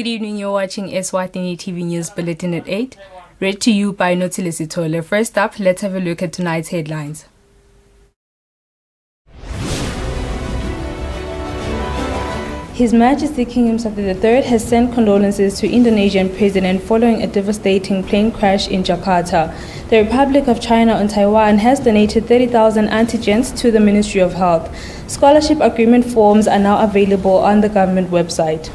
Good evening, you're watching Eswatini TV News Bulletin at 8. Read to you by Notilisi Tole. First up, let's have a look at tonight's headlines. His Majesty King Mswati III has sent condolences to Indonesian President following a devastating plane crash in Jakarta. The Republic of China on Taiwan has donated 30,000 antigens to the Ministry of Health. Scholarship agreement forms are now available on the government website.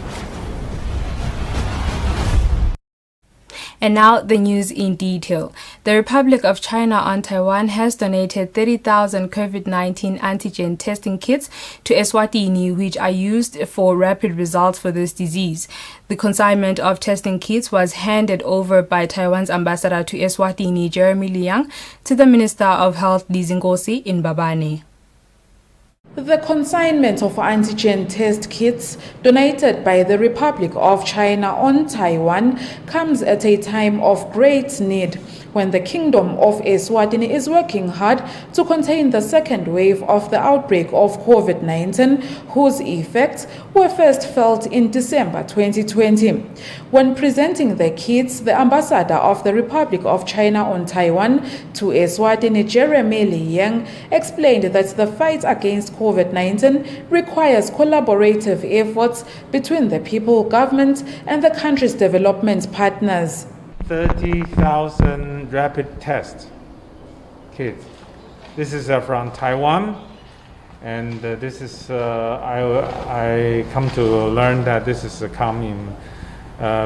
And now the news in detail. The Republic of China on Taiwan has donated 30,000 COVID-19 antigen testing kits to Eswatini, which are used for rapid results for this disease. The consignment of testing kits was handed over by Taiwan's ambassador to Eswatini, Jeremy Liang, to the Minister of Health, Li Zingosi, in Babane. The consignment of antigen test kits donated by the Republic of China on Taiwan comes at a time of great need when the Kingdom of Eswatini is working hard to contain the second wave of the outbreak of COVID-19, whose effects were first felt in December 2020. When presenting the kits, the ambassador of the Republic of China on Taiwan to Eswatini, Jeremy Liang, explained that the fight against COVID-19 requires collaborative efforts between the people, government, and the country's development partners. 30,000 rapid test kits. This is from Taiwan, and this is I come to learn that this is come in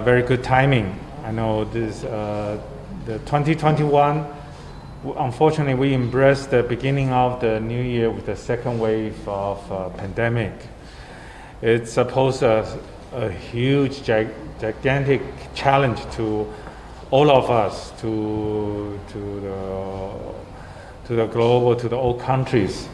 very good timing. I know this the 2021. Unfortunately, we embraced the beginning of the new year with the second wave of pandemic. It's supposed a huge, gigantic challenge to all of us, to the global, to the all countries.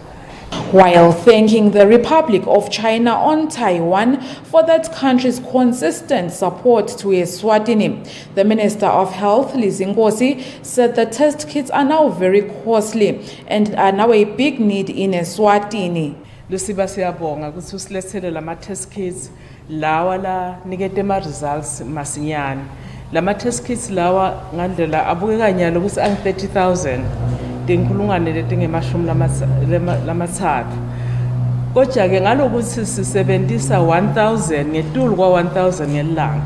While thanking the Republic of China on Taiwan for that country's consistent support to Eswatini, the Minister of Health, Li Zingosi, said the test kits are now very costly and are now a big need in Eswatini. Lusiba siyabonga ukuthi usilethele lama test kits lawa la nikete ma results masinyane. Lama test kits lawa ngandlela abukeka nyalo ukuthi ang 30,000 denkulungwane letingemashumi lamatsatfu. Kodwa ke ngalokuthi sisebenzisa 1,000 ngetulu kwa 1,000 ngelanga.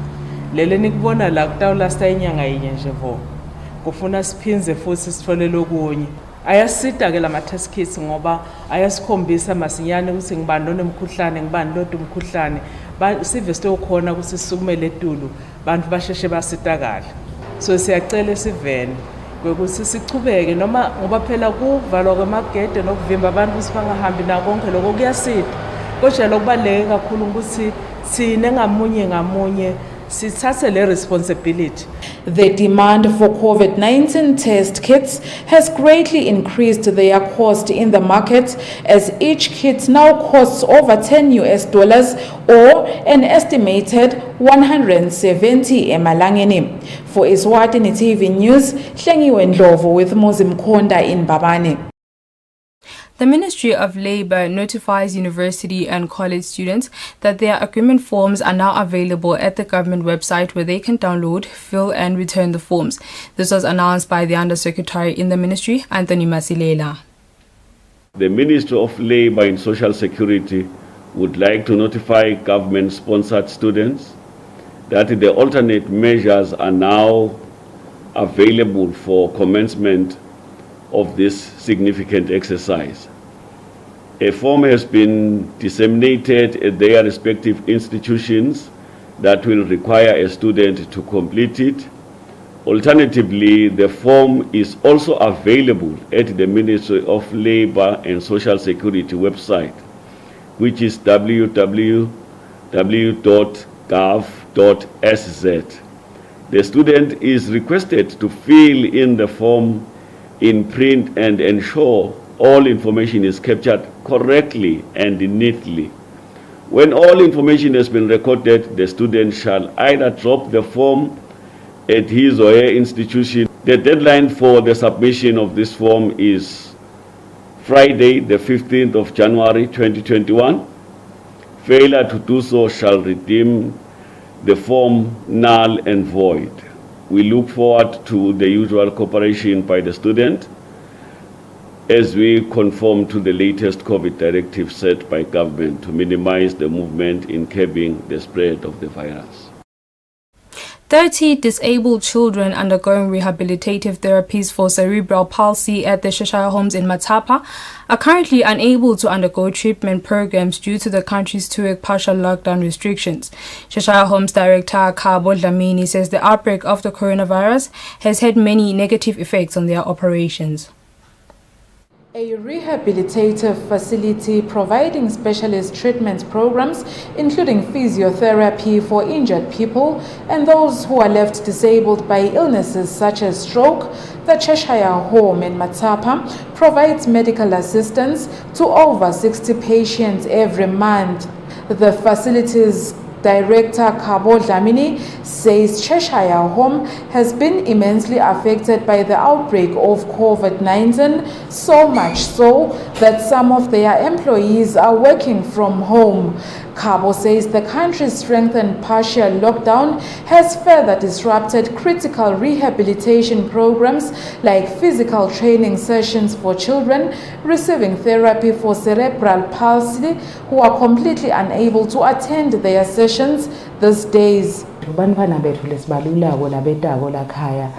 Lele nikubona la kutawulasta inyanga yinye nje vo. Kufuna siphinze futhi sithole lokunye. Ayasita ke lama test kits ngoba ayasikhombisa masinyane ukuthi ngibani lonemkhuhlane ngibani lodwa umkhuhlane. Sive sitokhona ukuthi sisukumele etulu bantu basheshe basitakala. So siyacela sivene ukuthi sichubeke noma ngoba phela kuvalwa kwamagede nokuvimba abantu ukuthi bangahambi na konke lokho kuyasita. Kodwa lokubaleke kakhulu ukuthi sine ngamunye sithathe le responsibility. The demand for COVID-19 test kits has greatly increased their cost in the market, as each kit now costs over $10 or an estimated 170 emalangeni. For Eswatini TV News, Hlengiwe Ndlovu with Mozim Konda in Babane. The Ministry of Labour notifies university and college students that their agreement forms are now available at the government website, where they can download, fill and return the forms. This was announced by the Undersecretary in the Ministry, Anthony Masilela. The Ministry of Labour and Social Security would like to notify government-sponsored students that the alternate measures are now available for commencement of this significant exercise. A form has been disseminated at their respective institutions that will require a student to complete it. Alternatively, the form is also available at the Ministry of Labour and Social Security website, which is www.gov.sz. The student is requested to fill in the form in print and ensure all information is captured correctly and neatly. When all information has been recorded, the student shall either drop the form at his or her institution. The deadline for the submission of this form is Friday, the 15th of January 2021. Failure to do so shall redeem the form null and void. We look forward to the usual cooperation by the student as we conform to the latest COVID directive set by government to minimize the movement in curbing the spread of the virus. 30 disabled children undergoing rehabilitative therapies for cerebral palsy at the Cheshire Homes in Matapa are currently unable to undergo treatment programs due to the country's 2-week partial lockdown restrictions. Cheshire Homes Director Kabo Dlamini says the outbreak of the coronavirus has had many negative effects on their operations. A rehabilitative facility providing specialist treatment programs, including physiotherapy for injured people and those who are left disabled by illnesses such as stroke, the Cheshire Home in Matapa provides medical assistance to over 60 patients every month. The facility's Director Kabo Dlamini says Cheshire Home has been immensely affected by the outbreak of COVID-19, so much so that some of their employees are working from home. Kabo says the country's strengthened partial lockdown has further disrupted critical rehabilitation programs like physical training sessions for children receiving therapy for cerebral palsy who are completely unable to attend their sessions these days. Bantwana bethu lesibalulako labetako lakhaya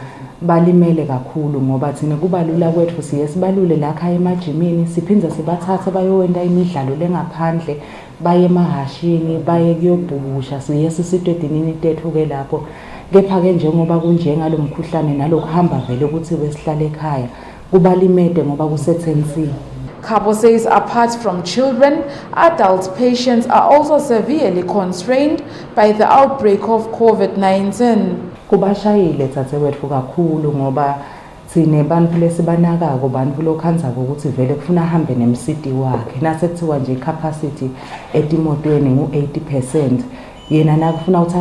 balimele kakhulu ngoba thina kubalula kwethu siye sibalule lakhaya emajimini siphinza sibathathe bayowenda imidlalo lengaphandle baye emahashini baye kuyobhukusha siye sisitedinini tethu ke lapho kepha ke njengoba kunjengalomkhuhlane nalokuhamba vele ukuthi wesihlale ekhaya kubalimede ngoba kusetensini. Kabo says apart from children, adult patients are also severely constrained by the outbreak of COVID-19. Kubashayile tsatewethu kakhulu ngoba sine bantu lesibanakako bantu lokhanzako ukuthi vele kufuna ahambe nemsidi wakhe nasekuthiwa nje capacity etimotweni ngu-80%. Yena nakufuna ukuthi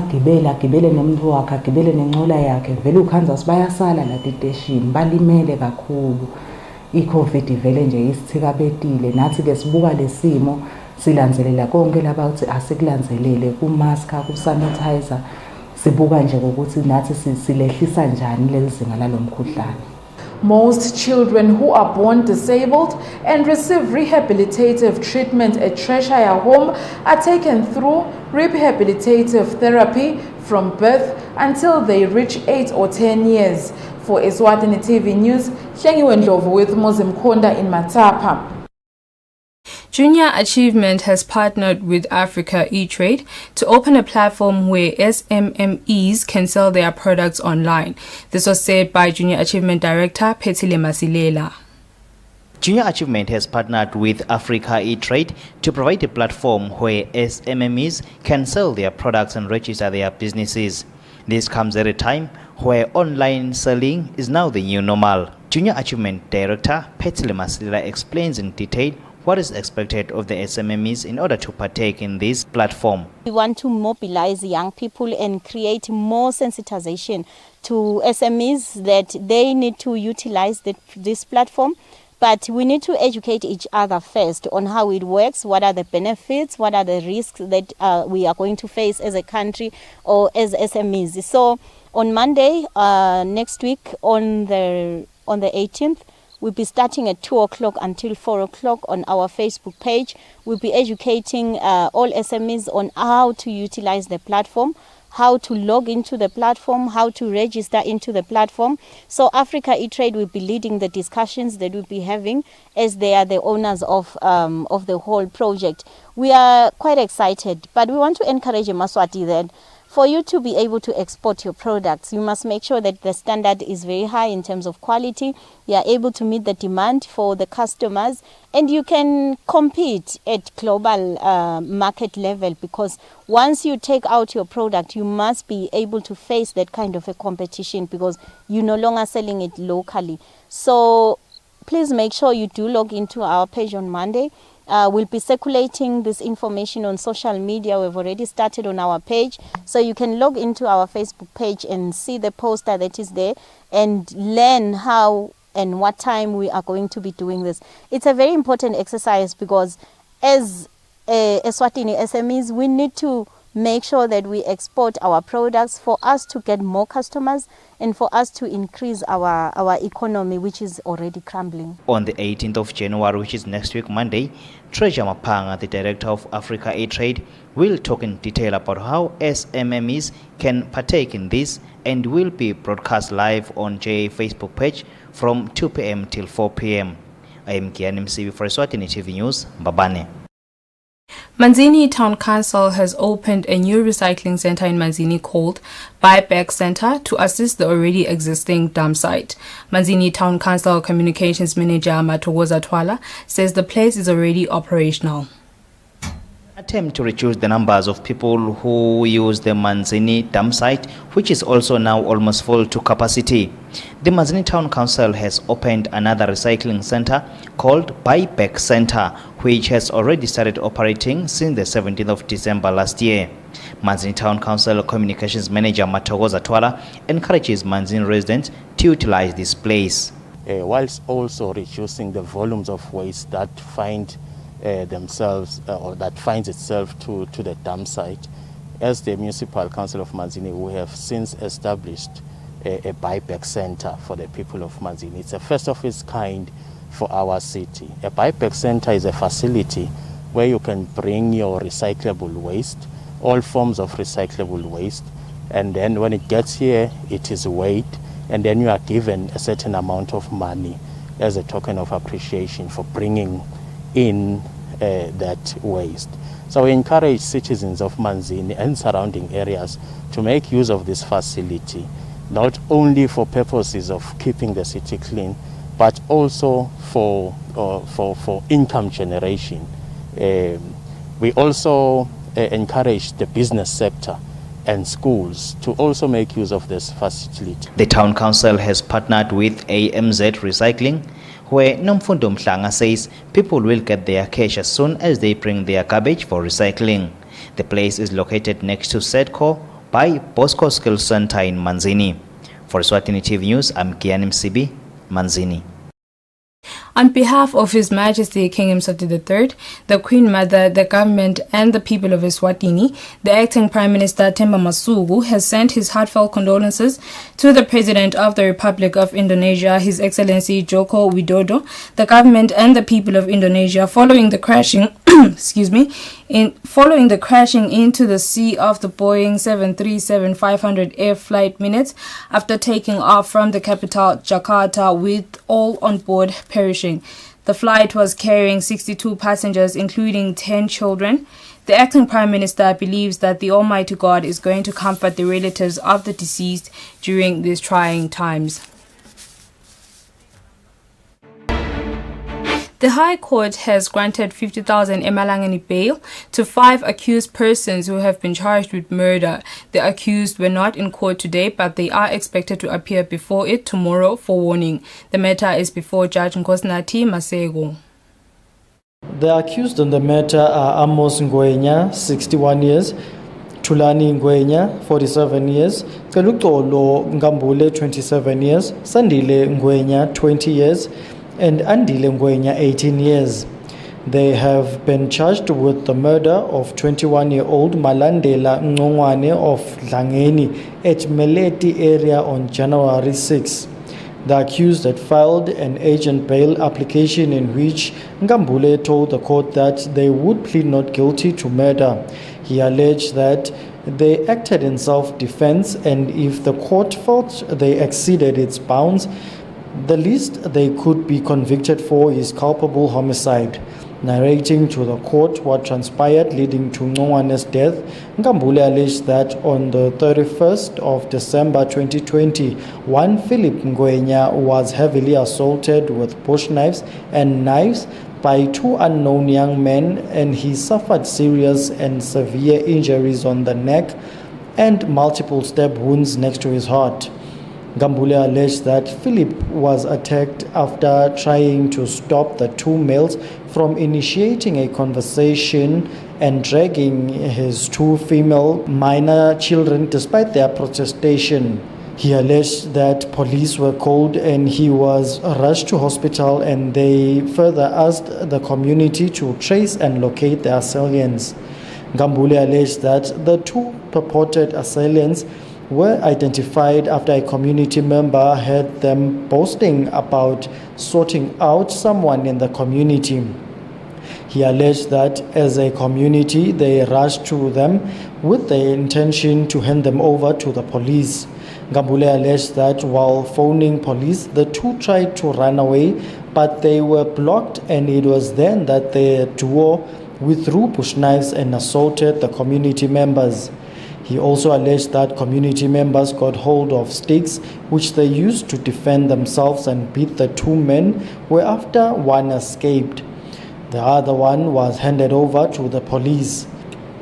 agibele nemuntu wakhe agibele nencola yakhe vele ukhanza sibayasala latiteshini balimele kakhulu. I-COVID vele nje isithikabetile nathi ke sibuka lesimo silanzelela konke labathi asikulanzelele ku-masker ku-sanitizer sibuka nje ukuthi nathi silehlisa njani lezinga lalomkhuhlane. Most children who are born disabled and receive rehabilitative treatment at Cheshire Home are taken through rehabilitative therapy from birth until they reach 8 or 10 years. For Eswatini TV News, Hlengiwe Ndlovu with Mozim Konda in Matapa. Junior Achievement has partnered with Africa E-Trade to open a platform where SMMEs can sell their products online. This was said by Junior Achievement Director Phethile Masilela. Junior Achievement has partnered with Africa E-Trade to provide a platform where SMMEs can sell their products and register their businesses. This comes at a time where online selling is now the new normal. Junior Achievement Director Phethile Masilela explains in detail what is expected of the SMMEs in order to partake in this platform. We want to mobilize young people and create more sensitization to SMEs that they need to utilize this platform. But we need to educate each other first on how it works, what are the benefits, what are the risks that we are going to face as a country or as SMEs. So on Monday next week, on the 18th, we'll be starting at 2 o'clock until 4 o'clock on our Facebook page. We'll be educating all SMEs on how to utilize the platform, how to log into the platform, how to register into the platform. So Africa E-Trade will be leading the discussions that we'll be having as they are the owners of the whole project. We are quite excited, but we want to encourage Maswati that for you to be able to export your products, you must make sure that the standard is very high in terms of quality. You are able to meet the demand for the customers, and you can compete at global market level, because once you take out your product, you must be able to face that kind of a competition because you're no longer selling it locally. So please make sure you do log into our page on Monday. We'll be circulating this information on social media. We've already started on our page. So you can log into our Facebook page and see the poster that is there and learn how and what time we are going to be doing this. It's a very important exercise because as Eswatini SMEs, we need to make sure that we export our products for us to get more customers and for us to increase our economy, which is already crumbling. On the 18th of January, which is next week Monday, Treasure Mapanga, the director of Africa E-Trade, will talk in detail about how SMMEs can partake in this and will be broadcast live on JA Facebook page from 2 p.m. till 4 p.m. I am Kianim Sibi for Eswatini TV News, Mbabane. Manzini Town Council has opened a new recycling center in Manzini called Buyback Center to assist the already existing dump site. Manzini Town Council Communications Manager Matogoza Twala says the place is already operational. Attempt to reduce the numbers of people who use the Manzini dump site, which is also now almost full to capacity. The Manzini Town Council has opened another recycling center called Buyback Center, which has already started operating since the 17th of December last year. Manzini Town Council Communications Manager Matogoza Twala encourages Manzini residents to utilize this place. Whilst also reducing the volumes of waste that find themselves or that finds itself to the dump site. As the Municipal Council of Manzini, we have since established a buyback center for the people of Manzini. It's a first of its kind for our city. A buyback center is a facility where you can bring your recyclable waste, all forms of recyclable waste, and then when it gets here, it is weighed, and then you are given a certain amount of money as a token of appreciation for bringing in that waste. So we encourage citizens of Manzini and surrounding areas to make use of this facility, not only for purposes of keeping the city clean, but also for income generation. We also encourage the business sector and schools to also make use of this facility. The town council has partnered with AMZ Recycling, where Nomfundo Mhlanga says people will get their cash as soon as they bring their garbage for recycling. The place is located next to Sedco by Bosco Skills Center in Manzini. For Eswatini TV News, I'm Kianim Sibi, Manzini. On behalf of His Majesty King Mswati III, the Queen Mother, the government and the people of Eswatini, the acting Prime Minister Themba Masuku has sent his heartfelt condolences to the President of the Republic of Indonesia, His Excellency Joko Widodo, the government and the people of Indonesia following the crashing following the crashing into the sea of the Boeing 737-500 air flight minutes after taking off from the capital Jakarta with all on board perishing. The flight was carrying 62 passengers, including 10 children. The acting Prime Minister believes that the Almighty God is going to comfort the relatives of the deceased during these trying times. The High Court has granted 50,000 emalangeni bail to 5 accused persons who have been charged with murder. The accused were not in court today, but they are expected to appear before it tomorrow for warning. The matter is before Judge Nkosinathi Masego. The accused in the matter are Amos Ngwenya, 61 years, Tulani Ngwenya, 47 years, Kelukolo Ngambule, 27 years, Sandile Ngwenya, 20 years, and Andile Ngwenya, 18 years. They have been charged with the murder of 21-year-old Malandela Ngongwane of Langeni at Meleti area on January 6. The accused had filed an agent bail application in which Ngambule told the court that they would plead not guilty to murder. He alleged that they acted in self-defense, and if the court felt they exceeded its bounds, the least they could be convicted for is culpable homicide. Narrating to the court what transpired leading to Ngongwane's death, Ngambule alleged that on the 31st of December 2020, one Philip Ngwenya was heavily assaulted with bush knives and knives by 2 unknown young men, and he suffered serious and severe injuries on the neck and multiple stab wounds next to his heart. Ngambule alleged that Philip was attacked after trying to stop the 2 males from initiating a conversation and dragging his 2 female minor children despite their protestation. He alleged that police were called and he was rushed to hospital, and they further asked the community to trace and locate the assailants. Ngambule alleged that the two purported assailants were identified after a community member heard them boasting about sorting out someone in the community. He alleged that as a community, they rushed to them with the intention to hand them over to the police. Ngambule alleged that while phoning police, the two tried to run away, but they were blocked, and it was then that the duo withdrew bush knives and assaulted the community members. He also alleged that community members got hold of sticks which they used to defend themselves and beat the two men, whereafter one escaped. The other one was handed over to the police.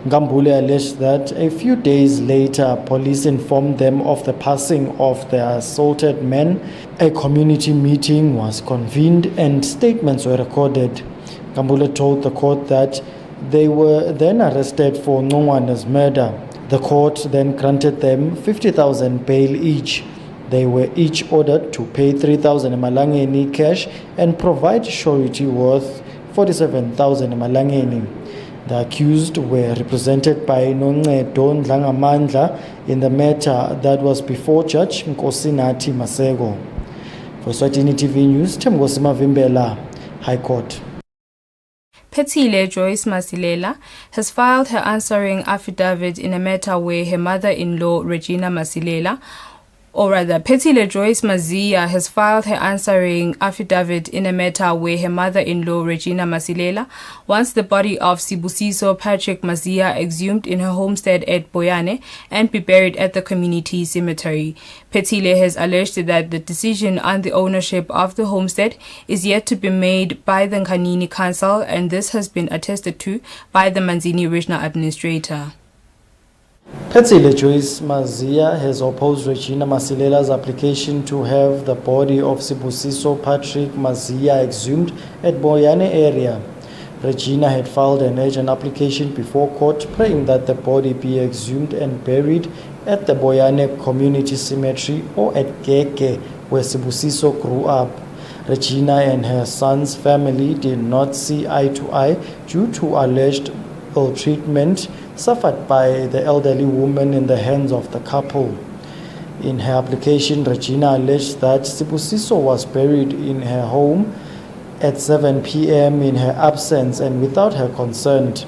Ngambule alleged that a few days later, police informed them of the passing of the assaulted men. A community meeting was convened and statements were recorded. Ngambule told the court that they were then arrested for Nongwane's murder. The court then granted them 50,000 bail each. They were each ordered to pay 3,000 emalangeni cash and provide surety worth 47,000 emalangeni. The accused were represented by Noncedo Ndlangamandla in the matter that was before Judge Nkosinathi Masego. For Eswatini TV News, Themgosi Mavimbela, High Court. Phethile Joyce Masilela has filed her answering affidavit in a matter where her mother-in-law Regina Masilela, or rather, Phethile Joyce Mazia has filed her answering affidavit in a matter where her mother-in-law Regina Masilela wants the body of Sibusiso Patrick Mazia exhumed in her homestead at Boyane and be buried at the community cemetery. Phethile has alleged that the decision on the ownership of the homestead is yet to be made by the Nkanini Council, and this has been attested to by the Manzini Regional Administrator. Phethile Joyce Mazia has opposed Regina Masilela's application to have the body of Sibusiso Patrick Mazia exhumed at Boyane area. Regina had filed an urgent application before court praying that the body be exhumed and buried at the Boyane Community Cemetery or at Geke, where Sibusiso grew up. Regina and her son's family did not see eye to eye due to alleged ill treatment suffered by the elderly woman in the hands of the couple. In her application, Regina alleged that Sibusiso was buried in her home at 7 p.m. in her absence and without her consent.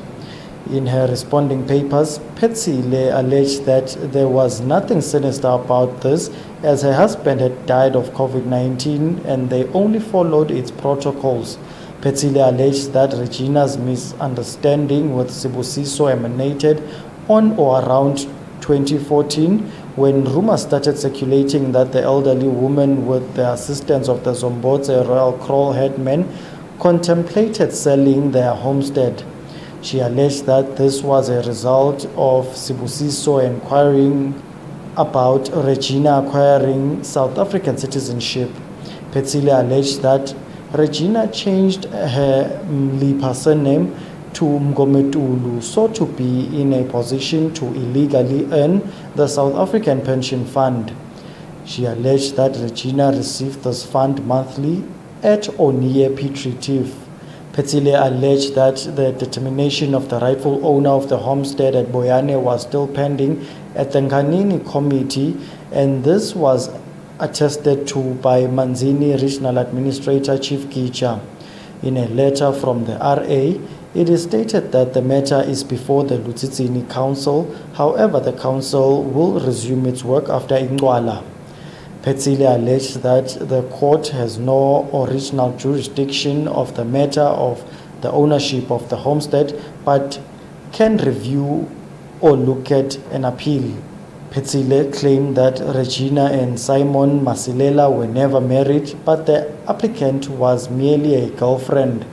In her responding papers, Phethile alleged that there was nothing sinister about this, as her husband had died of COVID-19 and they only followed its protocols. Phethile alleged that Regina's misunderstanding with Sibusiso emanated on or around 2014 when rumors started circulating that the elderly woman, with the assistance of the Zombodze Royal Kroll headmen, contemplated selling their homestead. She alleged that this was a result of Sibusiso inquiring about Regina acquiring South African citizenship. Phethile alleged that Regina changed her Mlipa surname to Mgometulu so to be in a position to illegally earn the South African Pension Fund. She alleged that Regina received this fund monthly at Oniye Petritif. Phethile alleged that the determination of the rightful owner of the homestead at Boyane was still pending at the Nkanini Committee, and this was attested to by Manzini Regional Administrator Chief Gicha. In a letter from the RA, it is stated that the matter is before the Lutsitsini Council. However, the council will resume its work after Ingwala. Phethile alleged that the court has no original jurisdiction of the matter of the ownership of the homestead, but can review or look at an appeal. Phethile claimed that Regina and Simon Masilela were never married, but the applicant was merely a girlfriend.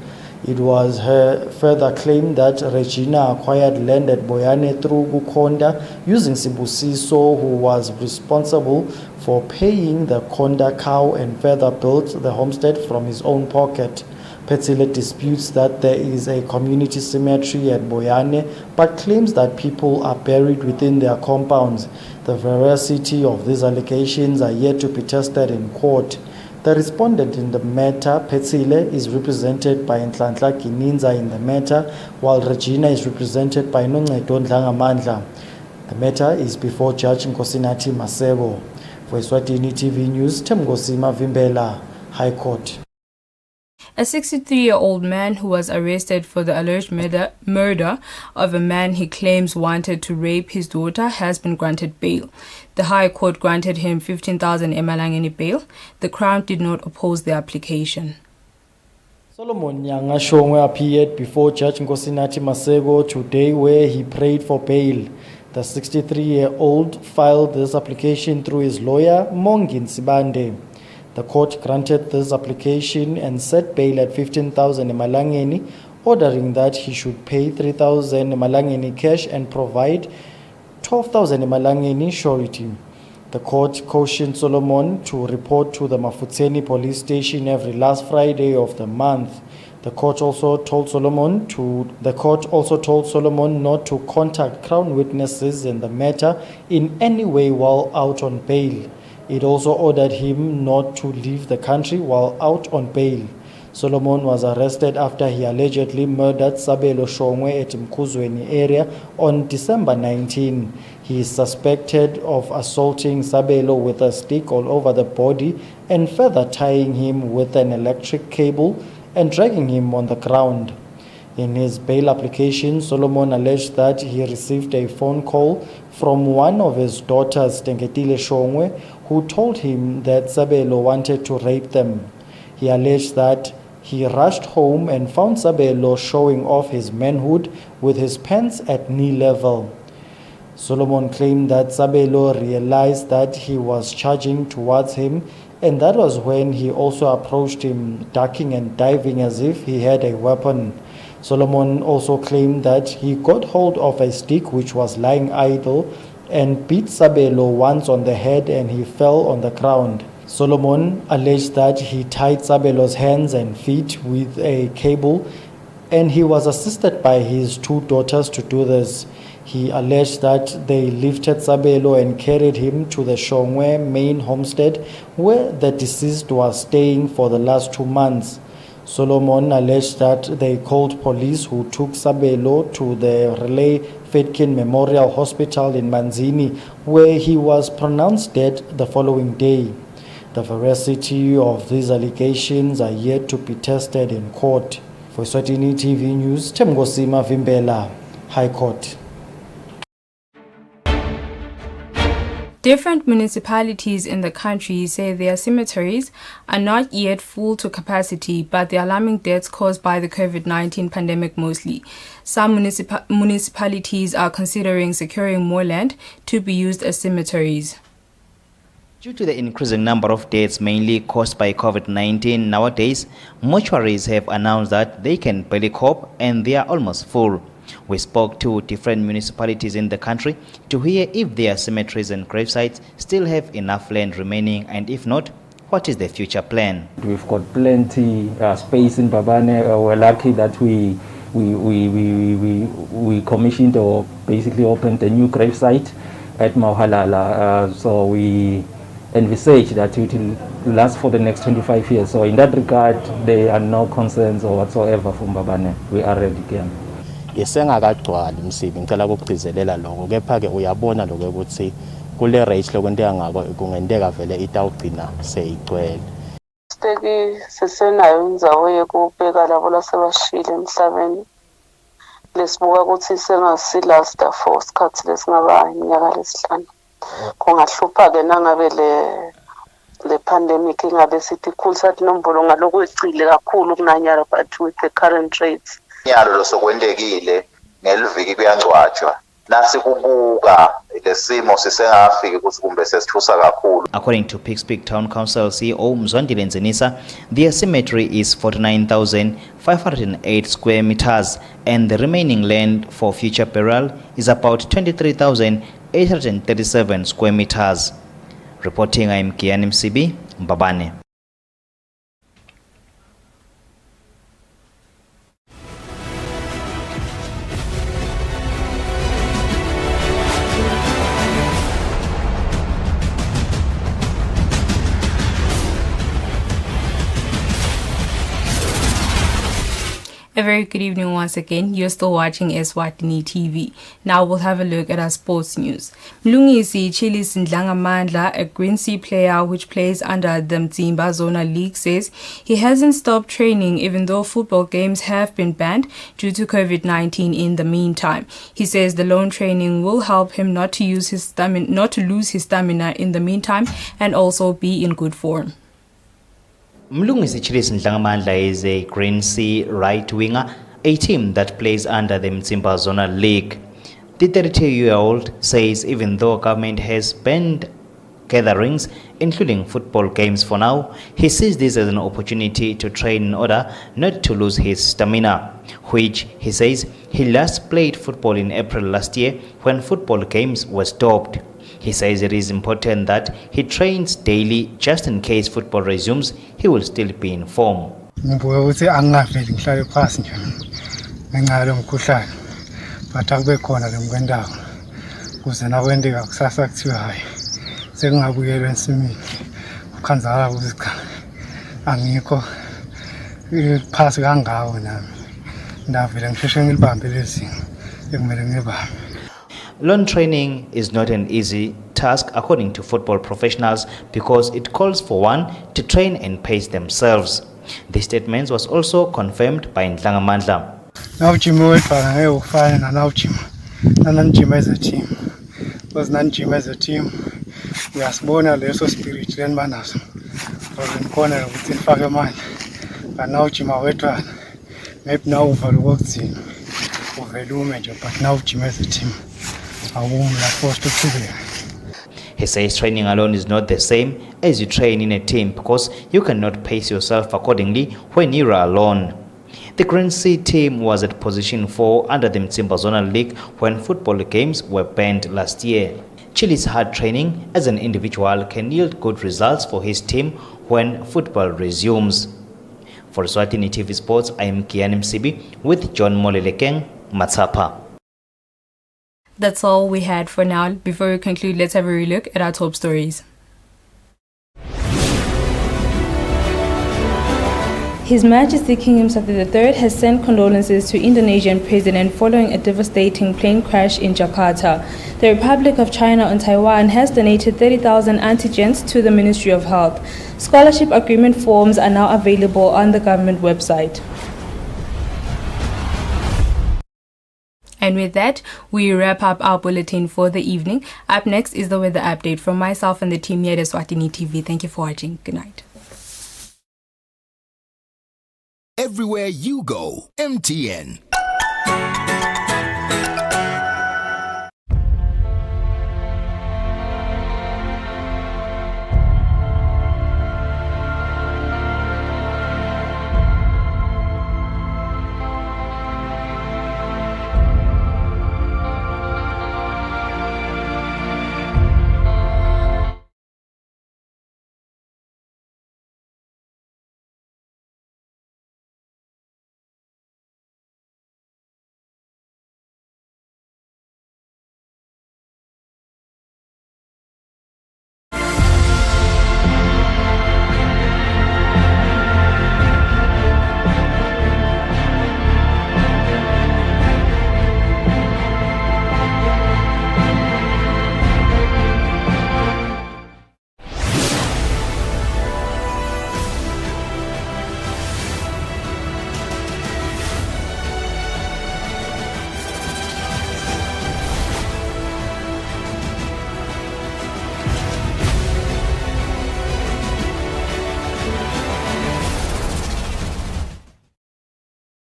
It was her further claim that Regina acquired land at Boyane through Gukonda using Sibusiso, who was responsible for paying the Konda cow, and further built the homestead from his own pocket. Phethile disputes that there is a community cemetery at Boyane, but claims that people are buried within their compounds. The veracity of these allegations are yet to be tested in court. The respondent in the matter, Petsile, is represented by Nhlanhla Gininza in the matter, while Regina is represented by Noncedo Ndlangamandla. The matter is before Judge Nkosinathi Masego. For Eswatini TV News, Temgosima Vimbela, High Court. A 63-year-old man who was arrested for the alleged murder of a man he claims wanted to rape his daughter has been granted bail. The High Court granted him 15,000 emalangeni bail. The Crown did not oppose the application. Solomon Nyanga Shongwe appeared before Judge Nkosinathi Masego today where he prayed for bail. The 63-year-old filed this application through his lawyer, Mongin Sibande. The court granted this application and set bail at 15,000 emalangeni, ordering that he should pay 3,000 emalangeni cash and provide 12,000 emalangeni surety. The court cautioned Solomon to report to the Mafutseni police station every last Friday of the month. The court also told Solomon not to contact Crown witnesses in the matter in any way while out on bail. It also ordered him not to leave the country while out on bail. Solomon was arrested after he allegedly murdered Sabelo Shongwe at Mkuzweni area on December 19. He is suspected of assaulting Sabelo with a stick all over the body and further tying him with an electric cable and dragging him on the ground. In his bail application, Solomon alleged that he received a phone call from one of his daughters, Tengetile Shongwe, who told him that Sabelo wanted to rape them. He alleged that he rushed home and found Sabelo showing off his manhood with his pants at knee level. Solomon claimed that Sabelo realized that he was charging towards him, and that was when he also approached him, ducking and diving as if he had a weapon. Solomon also claimed that he got hold of a stick which was lying idle and beat Sabelo once on the head and he fell on the ground. Solomon alleged that he tied Sabelo's hands and feet with a cable and he was assisted by his two daughters to do this. He alleged that they lifted Sabelo and carried him to the Shongwe main homestead where the deceased was staying for the last 2 months. Solomon alleged that they called police who took Sabelo to the Relay Fedkin Memorial Hospital in Manzini, where he was pronounced dead the following day. The veracity of these allegations are yet to be tested in court. For Eswatini TV News, Temgosima Vimbela, High Court. Different municipalities in the country say their cemeteries are not yet full to capacity, but the alarming deaths caused by the COVID-19 pandemic mostly. Some municipalities are considering securing more land to be used as cemeteries. Due to the increasing number of deaths mainly caused by COVID-19 nowadays, mortuaries have announced that they can barely cope and they are almost full. We spoke to different municipalities in the country to hear if their cemeteries and gravesites still have enough land remaining, and if not, what is the future plan? We've got plenty space in Babane. We're lucky that we commissioned or basically opened a new gravesite at Mauhalala. So we envisage that it will last for the next 25 years. So in that regard, there are no concerns or whatsoever from Babane. We are ready again. Yesengakagcwali umsibi ngicela ukugcizelela lokho kepha ke uyabona lokho ukuthi kule rate lokwenteka ngako kungenteka vele itawugcina seyigcwele. Steki sesenayo indzawo yekubeka labo lasebashile emhlabeni lesibuka ukuthi sengasilasta for isikhathi lesingaba iminyaka lesihlanu. Kungahlupha ke nangabe le pandemic ingabe sithi khulisa inombolo ngaloko ecile kakhulu kunanyalo, but with the current rates nyalo losokwendekile ngeliviki kuyangcwatshwa nasi kubuka lesimo sisengafiki ukuthi kumbe sesithusa kakhulu. According to Pikespeak Town Council CEO Mzwandile Nzenisa, their cemetery is 49,508 square meters and the remaining land for future burial is about 23,837 square meters. Reporting, I'm Kian MCB, Mbabane. A very good evening once again. You're still watching Eswatini TV. Now we'll have a look at our sports news. Mlungisi Chilis Ndlangamandla, a Green Sea player which plays under the Mzimba Zonal League, says he hasn't stopped training even though football games have been banned due to COVID-19 in the meantime. He says the lone training will help him not to lose his stamina in the meantime and also be in good form. Mlungisi Chilis Ndlangamandla is a Green Sea right winger, a team that plays under the Mzimba Zonal League. The 32-year-old says even though government has banned gatherings, including football games for now, he sees this as an opportunity to train in order not to lose his stamina, which he says he last played football in April last year when football games were stopped. He says it is important that he trains daily just in case football resumes, he will still be in form. Lawn training is not an easy task according to football professionals because it calls for one to train and pace themselves. This statement was also confirmed by Ndlangamandla. Now gym will find and now gym. And gym as a team. Because non gym as a team, we are born a lesser spirit and manners. Was in corner within 5 months. But now gym are wet. Maybe now overworked in major, but now gym as a team. He says training alone is not the same as you train in a team because you cannot pace yourself accordingly when you are alone. The Green Sea team was at position 4 under the Mzimba Zonal League when football games were banned last year. Chilis hard training as an individual can yield good results for his team when football resumes. For Eswatini TV Sports, I am Kian Msibi with John Molelekeng, Matsapa. That's all we had for now. Before we conclude, let's have a relook at our top stories. His Majesty King Mswati III has sent condolences to Indonesian President following a devastating plane crash in Jakarta. The Republic of China on Taiwan has donated 30,000 antigens to the Ministry of Health. Scholarship agreement forms are now available on the government website. And with that, we wrap up our bulletin for the evening. Up next is the weather update from myself and the team here at Eswatini TV. Thank you for watching. Good night. Everywhere you go, MTN.